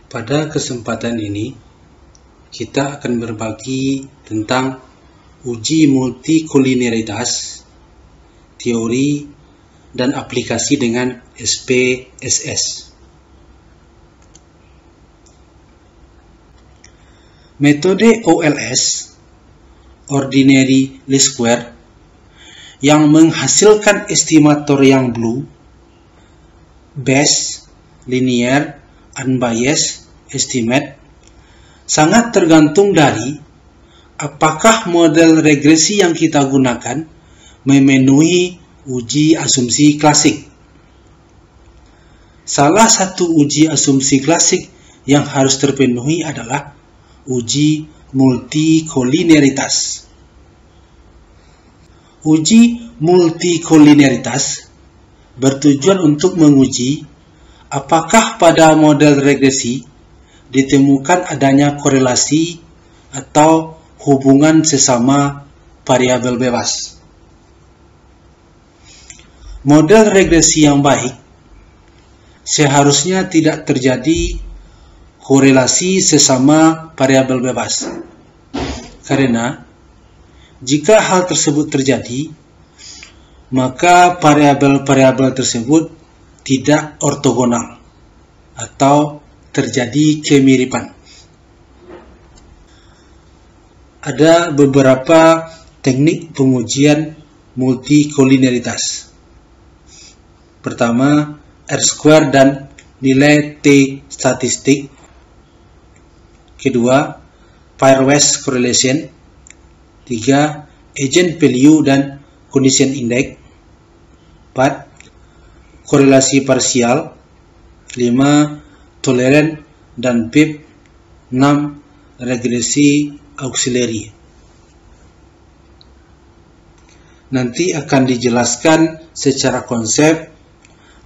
Pada kesempatan ini, kita akan berbagi tentang uji multikolinialitas, teori, dan aplikasi dengan SPSS. Metode OLS, Ordinary Least Square, yang menghasilkan estimator yang blue, Bayes, linear, unbiased estimate, sangat tergantung dari apakah model regresi yang kita gunakan memenuhi uji asumsi klasik. Salah satu uji asumsi klasik yang harus terpenuhi adalah uji multikolinialitas. Uji multikolinialitas bertujuan untuk menguji apakah pada model regresi ditemukan adanya korelasi atau hubungan sesama variabel bebas. Model regresi yang baik seharusnya tidak terjadi korelasi sesama variabel bebas. Karena jika hal tersebut terjadi, maka variabel-variabel tersebut tidak ortogonal atau terjadi kemiripan. Ada beberapa teknik pengujian multikolinialitas. Pertama, R-square dan nilai T statistik. Kedua, pairwise correlation. 3, agent value dan condition index. 4, korelasi parsial. 5, tolerant dan PIP. 6, regresi auxiliary. Nanti akan dijelaskan secara konsep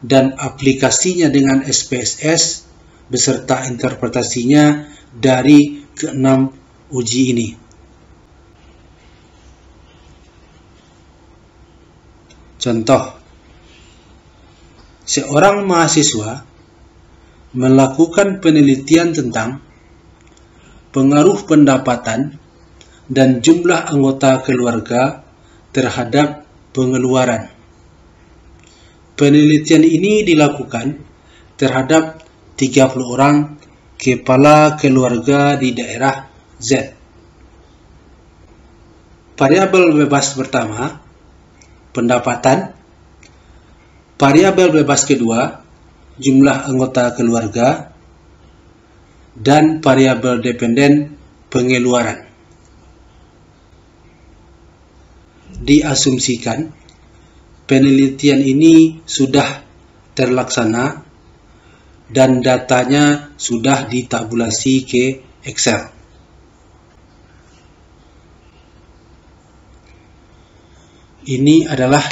dan aplikasinya dengan SPSS beserta interpretasinya dari keenam uji ini. Contoh, seorang mahasiswa melakukan penelitian tentang pengaruh pendapatan dan jumlah anggota keluarga terhadap pengeluaran. Penelitian ini dilakukan terhadap 30 orang kepala keluarga di daerah Z. Variabel bebas pertama, pendapatan. Variabel bebas kedua, jumlah anggota keluarga, dan variabel dependen pengeluaran. Diasumsikan penelitian ini sudah terlaksana dan datanya sudah ditabulasi ke Excel. Ini adalah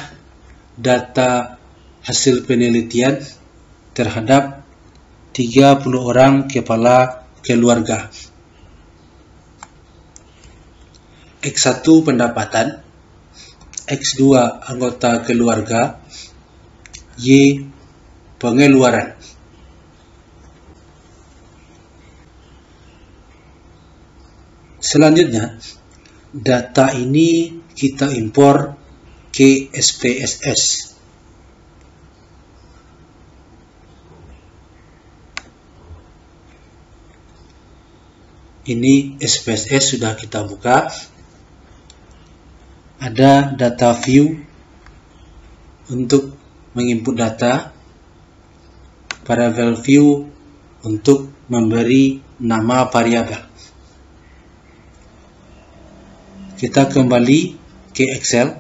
data hasil penelitian terhadap 30 orang kepala keluarga. X1 pendapatan, X2 anggota keluarga, Y pengeluaran. Selanjutnya, data ini kita impor ke SPSS. Ini SPSS sudah kita buka. Ada data view untuk menginput data, variable view untuk memberi nama variabel. Kita kembali ke Excel,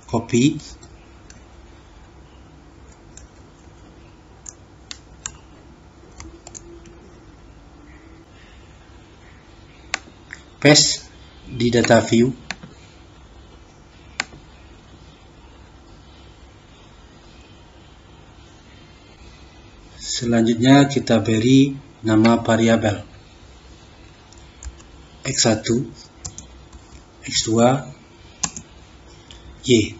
copy, paste di data view. Selanjutnya kita beri nama variabel X1, X2, Y.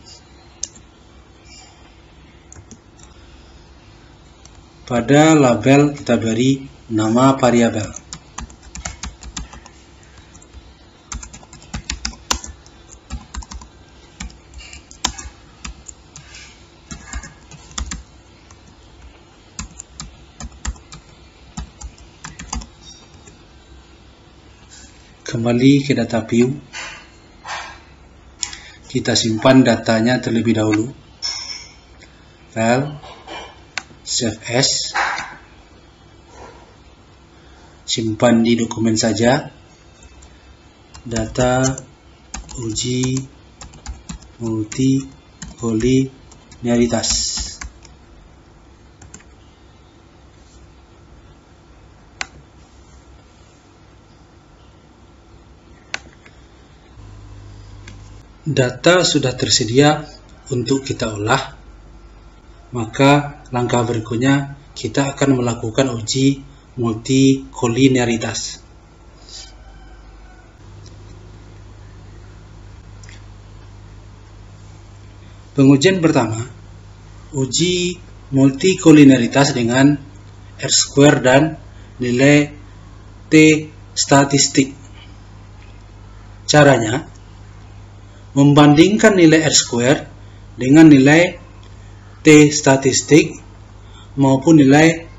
Pada label kita beri nama variabel. Kembali ke data view. Kita simpan datanya terlebih dahulu. File, save as, simpan di dokumen saja. Data uji multikolinialitas. Data sudah tersedia untuk kita olah, maka langkah berikutnya kita akan melakukan uji multikolinialitas. Pengujian pertama, uji multikolinialitas dengan R-square dan nilai T statistik. Caranya, membandingkan nilai R-square dengan nilai T statistik maupun nilai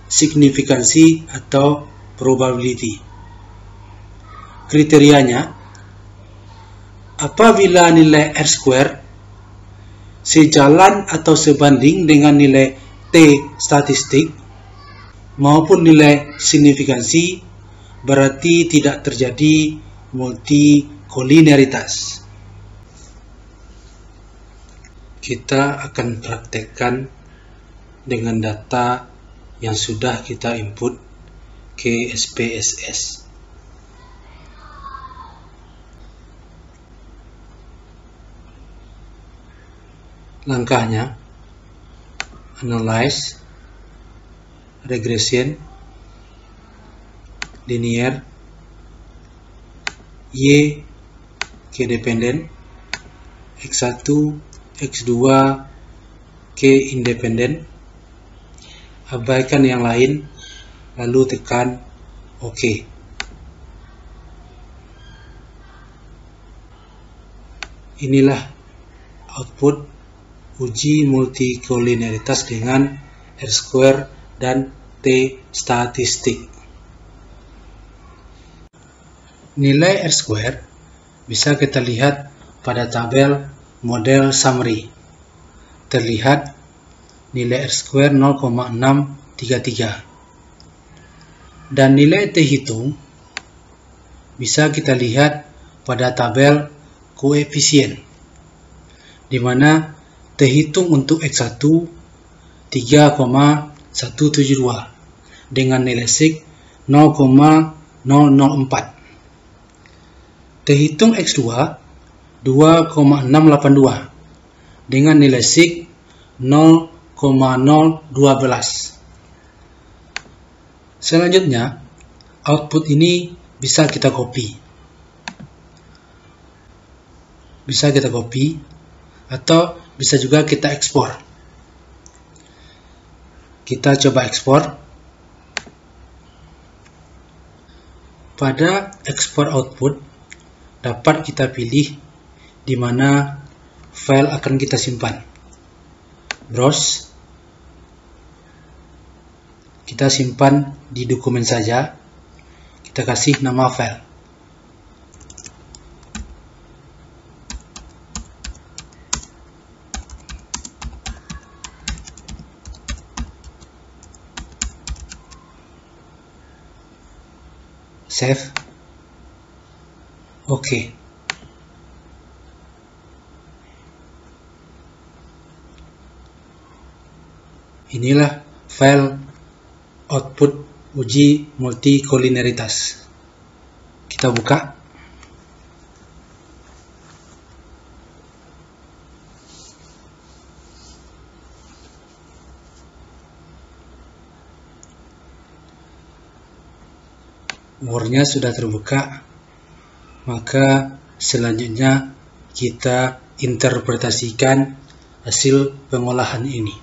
signifikansi atau probability. Kriterianya, apabila nilai R-square sejalan atau sebanding dengan nilai T statistik maupun nilai signifikansi, berarti tidak terjadi multikolinialitas. Kita akan praktekkan dengan data yang sudah kita input ke SPSS. Langkahnya, analyze, regression, linear, Y ke dependen, X1, X2 ke independen, abaikan yang lain, lalu tekan OK. Inilah output uji multikolinialitas dengan R-square dan T statistik. Nilai R-square bisa kita lihat pada tabel model summary. Terlihat nilai R-square 0,633. Dan nilai T hitung bisa kita lihat pada tabel koefisien, di mana T hitung untuk X1 3,172 dengan nilai sig 0,004. T hitung X2 2,682 dengan nilai sig 0,012. Selanjutnya, output ini bisa kita copy. Atau bisa juga kita ekspor. Kita coba ekspor. Pada ekspor output, dapat kita pilih di mana file akan kita simpan. Browse. Kita simpan di dokumen saja. Kita kasih nama file. Save. Oke. Inilah file output uji multikolinialitas. Kita buka. Word-nya sudah terbuka, maka selanjutnya kita interpretasikan hasil pengolahan ini.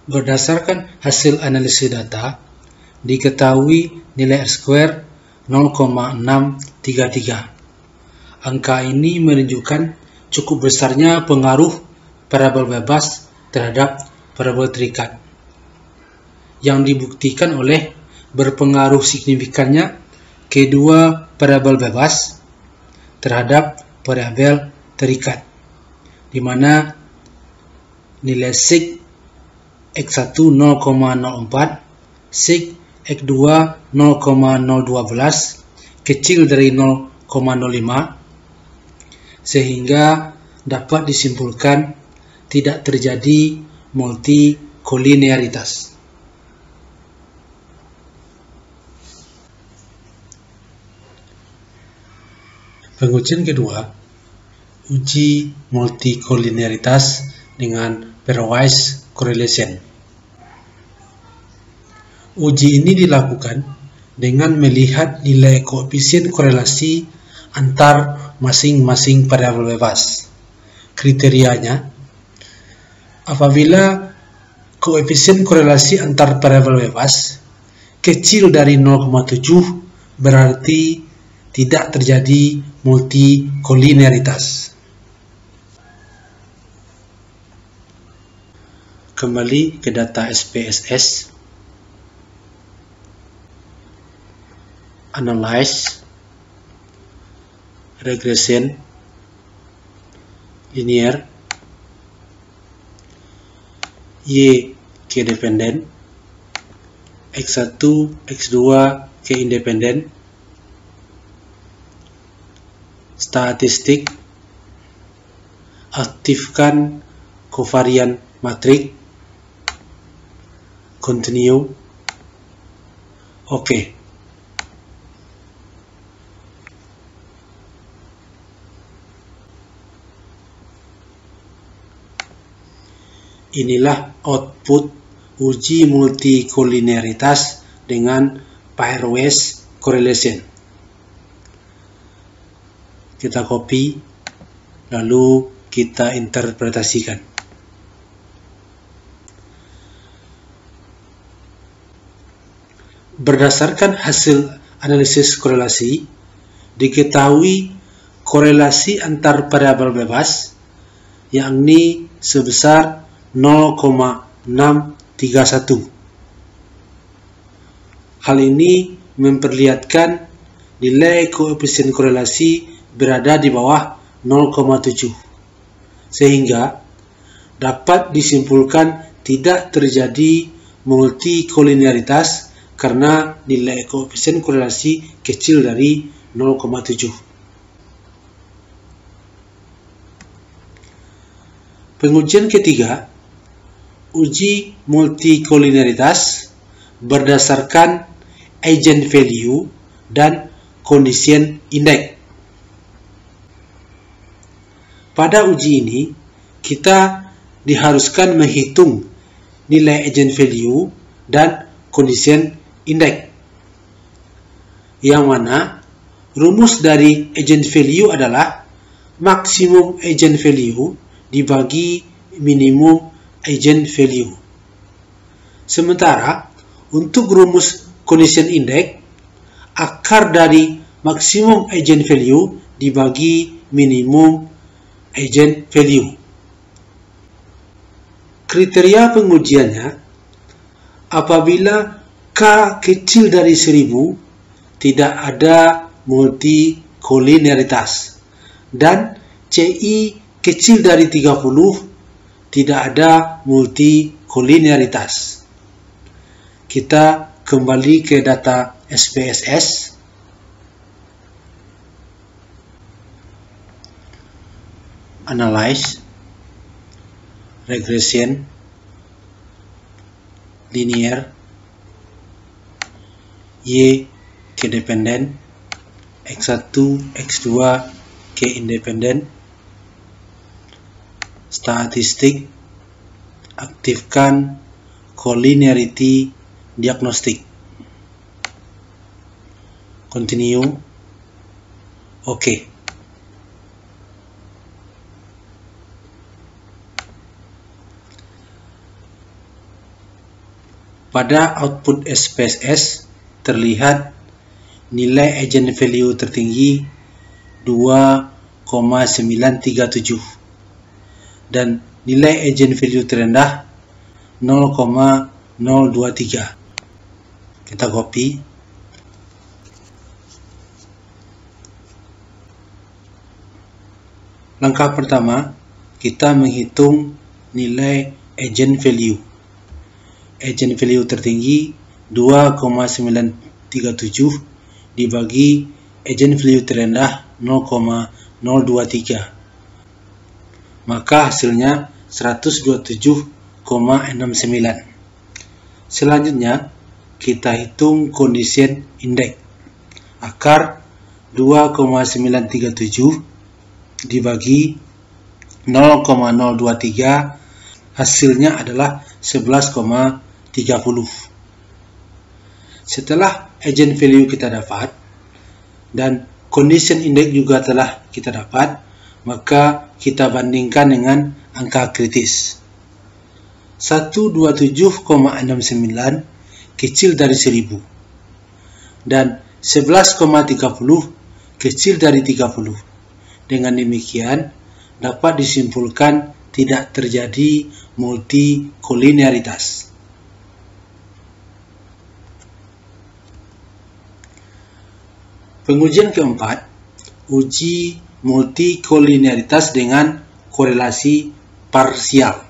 Berdasarkan hasil analisis data, diketahui nilai R-square 0,633. Angka ini menunjukkan cukup besarnya pengaruh parabol bebas terhadap parabol terikat, yang dibuktikan oleh berpengaruh signifikannya kedua parabol bebas terhadap parabol terikat, di mana nilai sig X1 0,04, sig X2 0,012 kecil dari 0,05, sehingga dapat disimpulkan tidak terjadi multikolinearitas. Pengujian kedua, uji multikolinearitas dengan pairwise correlation. Uji ini dilakukan dengan melihat nilai koefisien korelasi antar masing-masing parabol bebas. Kriterianya, apabila koefisien korelasi antar parabol bebas kecil dari 0,7 berarti tidak terjadi multikolinearitas. Kembali ke data SPSS. Analyze, regression, linear, Y K dependen, X1, X2 K independen, statistik, aktifkan covariant matrix, continue, oke. Inilah output uji multikolinearitas dengan pairwise correlation. Kita copy, lalu kita interpretasikan. Berdasarkan hasil analisis korelasi, diketahui korelasi antar parabol bebas, yakni sebesar 0,631. Hal ini memperlihatkan nilai koefisien korelasi berada di bawah 0,7, sehingga dapat disimpulkan tidak terjadi multikolinearitas karena nilai koefisien korelasi kecil dari 0,7. Pengujian ketiga, uji multikolinearitas berdasarkan eigenvalue dan condition index. Pada uji ini, kita diharuskan menghitung nilai eigenvalue dan condition index, yang mana rumus dari eigenvalue adalah maksimum eigenvalue dibagi minimum eigenvalue. Sementara untuk rumus condition index, akar dari maksimum eigenvalue dibagi minimum eigenvalue. Kriteria pengujiannya, apabila K kecil dari 1000 tidak ada multikolinearitas, dan CI kecil dari 30 tidak ada multikolinearitas. Kita kembali ke data SPSS. Analyze, regression, linear, Y K dependen, X1, X2 K independen, statistik, aktifkan collinearity diagnostic, continue, oke. Pada output SPSS terlihat nilai eigenvalue tertinggi 2,937 dan nilai eigenvalue terendah 0,023. Kita copy. Langkah pertama, kita menghitung nilai eigenvalue. Eigenvalue tertinggi 2,937 dibagi eigenvalue terendah 0,023. Maka hasilnya 127,69. Selanjutnya, kita hitung condition index. Akar 2,937 dibagi 0,023, hasilnya adalah 11,30. Setelah eigenvalue kita dapat dan condition index juga telah kita dapat, maka kita bandingkan dengan angka kritis. 127,69 kecil dari 1000 dan 11,30 kecil dari 30. Dengan demikian dapat disimpulkan tidak terjadi multikolinearitas. Pengujian keempat, uji multikolinearitas dengan korelasi parsial.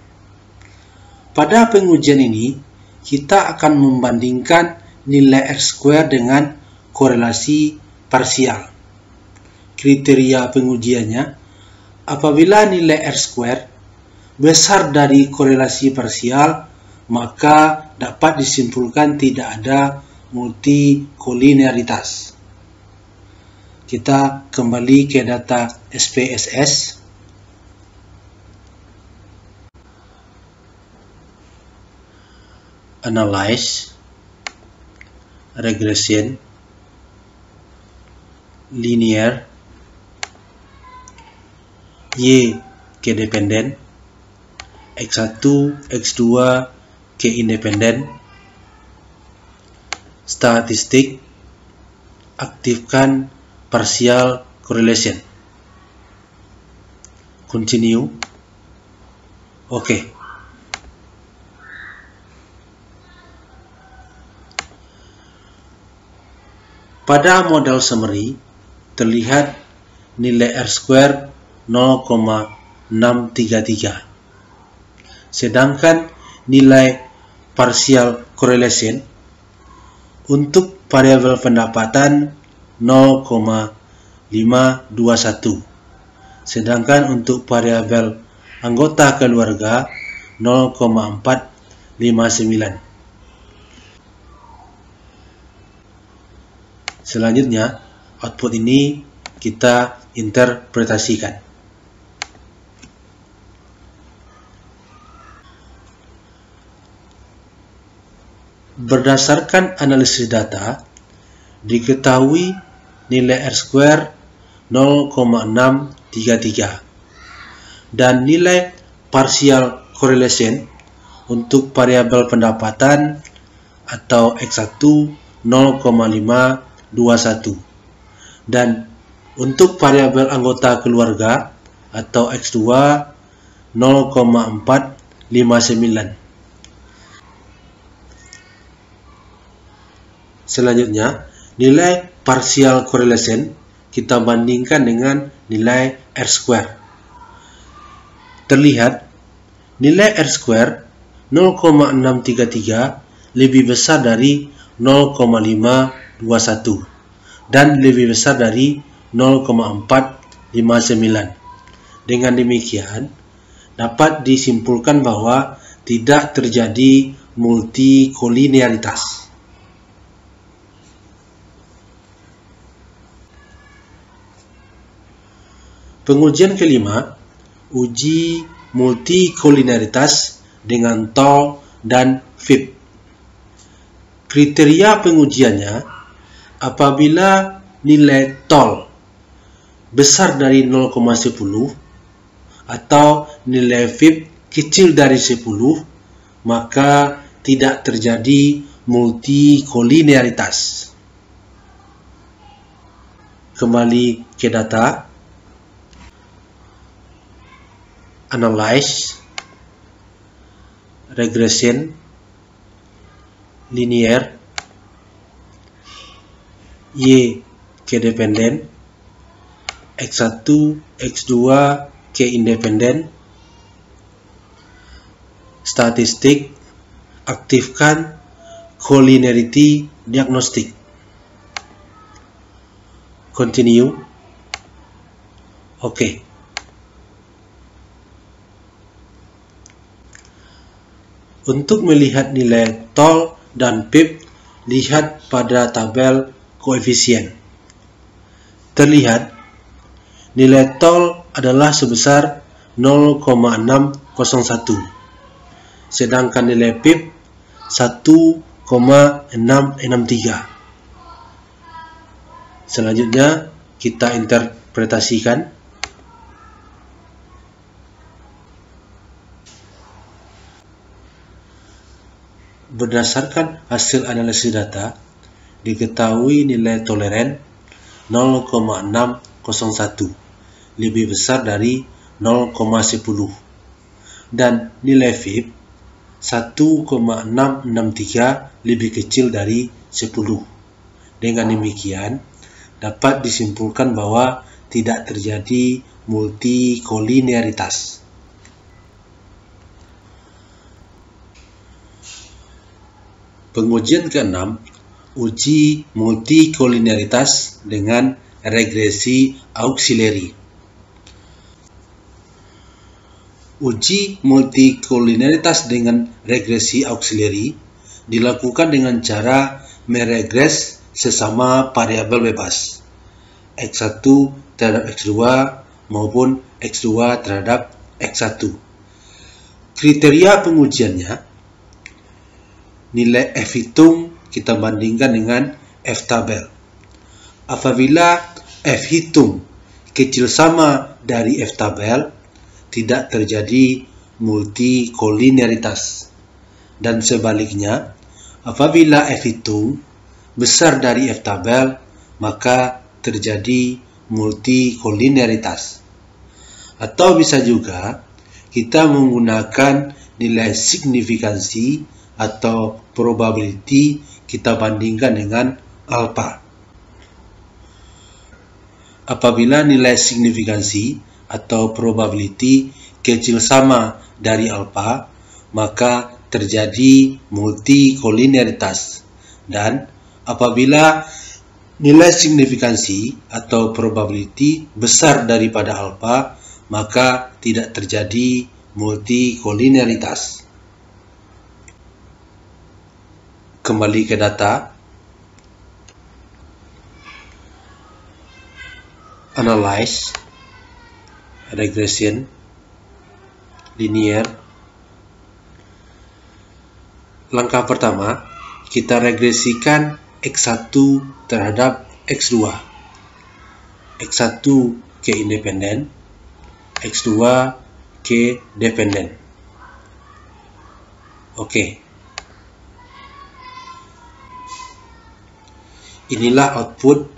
Pada pengujian ini, kita akan membandingkan nilai R² dengan korelasi parsial. Kriteria pengujiannya, apabila nilai R² besar dari korelasi parsial, maka dapat disimpulkan tidak ada multikolinearitas. Kita kembali ke data SPSS. Analyze, regression, linear, Y ke dependen, X1, X2 ke independen, statistik, aktifkan partial correlation. Continue. Oke. Pada model summary terlihat nilai R² 0,633. Sedangkan nilai partial correlation untuk variabel pendapatan 0,521. Sedangkan untuk variabel anggota keluarga 0,459. Selanjutnya, output ini kita interpretasikan. Berdasarkan analisis data, diketahui nilai R² 0,633 dan nilai partial correlation untuk variabel pendapatan atau X1 0,521 dan untuk variabel anggota keluarga atau X2 0,459. Selanjutnya, nilai partial correlation kita bandingkan dengan nilai R². Terlihat nilai R² 0,633 lebih besar dari 0,521 dan lebih besar dari 0,459. Dengan demikian, dapat disimpulkan bahwa tidak terjadi multikolinearitas. Pengujian kelima, uji multikolinearitas dengan TOL dan FIP. Kriteria pengujiannya, apabila nilai TOL besar dari 0,10 atau nilai FIP kecil dari 10, maka tidak terjadi multikolinearitas. Kembali ke data, analyze, regression, linear, Y ke dependen, X1, X2 ke independen, statistik, aktifkan collinearity diagnostic. Continue. Oke. Untuk melihat nilai tol dan pip, lihat pada tabel koefisien. Terlihat nilai tol adalah sebesar 0,601, sedangkan nilai pip 1,663. Selanjutnya kita interpretasikan. Berdasarkan hasil analisis data, diketahui nilai toleran 0,601 lebih besar dari 0,10 dan nilai VIP 1,663 lebih kecil dari 10. Dengan demikian, dapat disimpulkan bahwa tidak terjadi multikolinearitas. Pengujian ke-6, uji multikolinearitas dengan regresi auxiliary. Uji multikolinearitas dengan regresi auxiliary dilakukan dengan cara meregres sesama variabel bebas, X1 terhadap X2 maupun X2 terhadap X1. Kriteria pengujiannya, nilai F hitung kita bandingkan dengan F tabel. Apabila F hitung kecil sama dari F tabel, tidak terjadi multikolinearitas. Dan sebaliknya, apabila F hitung besar dari F tabel, maka terjadi multikolinearitas. Atau bisa juga kita menggunakan nilai signifikansi atau probability kita bandingkan dengan alpha. Apabila nilai signifikansi atau probability kecil sama dari alpha, maka terjadi multikolinearitas. Dan apabila nilai signifikansi atau probability besar daripada alpha, maka tidak terjadi multikolinearitas. Kembali ke data, analyze, regression, linear. Langkah pertama, kita regresikan X1 terhadap X2. X1 ke independen, X2 ke dependen. Oke. Inilah output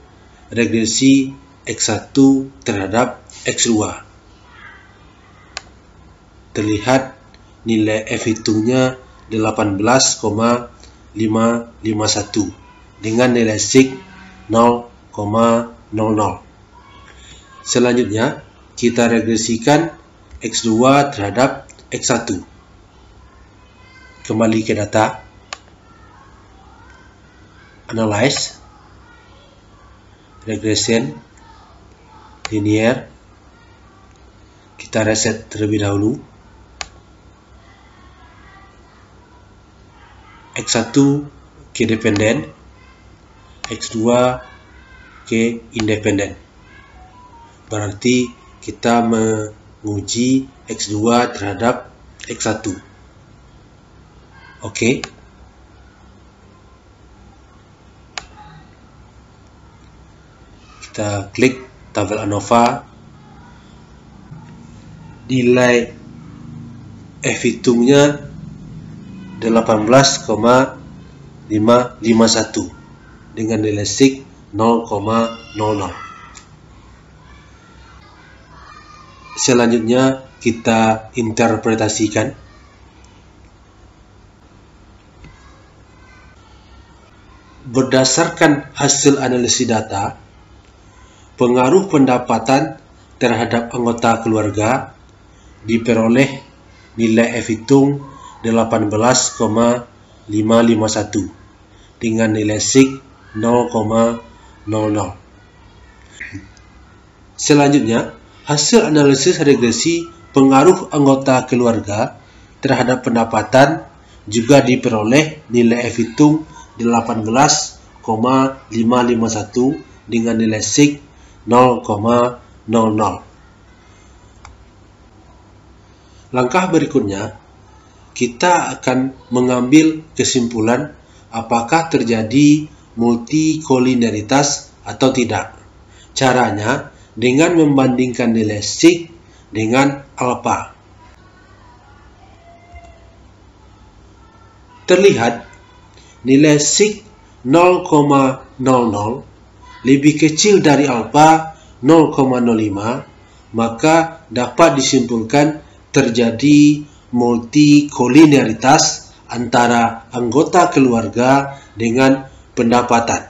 regresi X1 terhadap X2. Terlihat nilai F hitungnya 18,551 dengan nilai sig 0,00. Selanjutnya, kita regresikan X2 terhadap X1. Kembali ke data, analyze, regression, linear. Kita reset terlebih dahulu. X1 ke dependen, X2 ke independen. Berarti kita menguji X2 terhadap X1. Oke. Kita klik tabel ANOVA. Nilai F hitungnya 18,551 dengan nilai sig 0,00. Selanjutnya kita interpretasikan. Berdasarkan hasil analisis data, pengaruh pendapatan terhadap anggota keluarga diperoleh nilai F hitung 18,551 dengan nilai sig 0,00. Selanjutnya, hasil analisis regresi pengaruh anggota keluarga terhadap pendapatan juga diperoleh nilai F hitung 18,551 dengan nilai sig 0,00. Langkah berikutnya, kita akan mengambil kesimpulan apakah terjadi multikolinialitas atau tidak. Caranya dengan membandingkan nilai sig dengan alpha. Terlihat nilai sig 0,00 lebih kecil dari alpha 0,05, maka dapat disimpulkan terjadi multikolinialitas antara anggota keluarga dengan pendapatan.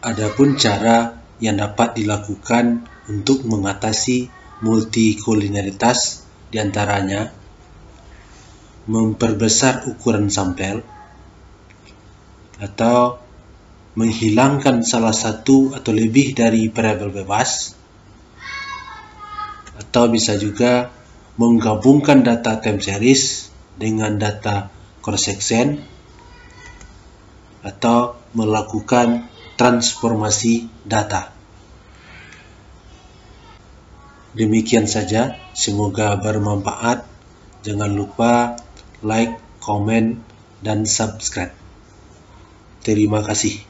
Adapun cara yang dapat dilakukan untuk mengatasi multikolinialitas diantaranya memperbesar ukuran sampel atau menghilangkan salah satu atau lebih dari variabel bebas, atau bisa juga menggabungkan data time series dengan data cross section atau melakukan transformasi data. Demikian saja, semoga bermanfaat. Jangan lupa like, komen, dan subscribe. Terima kasih.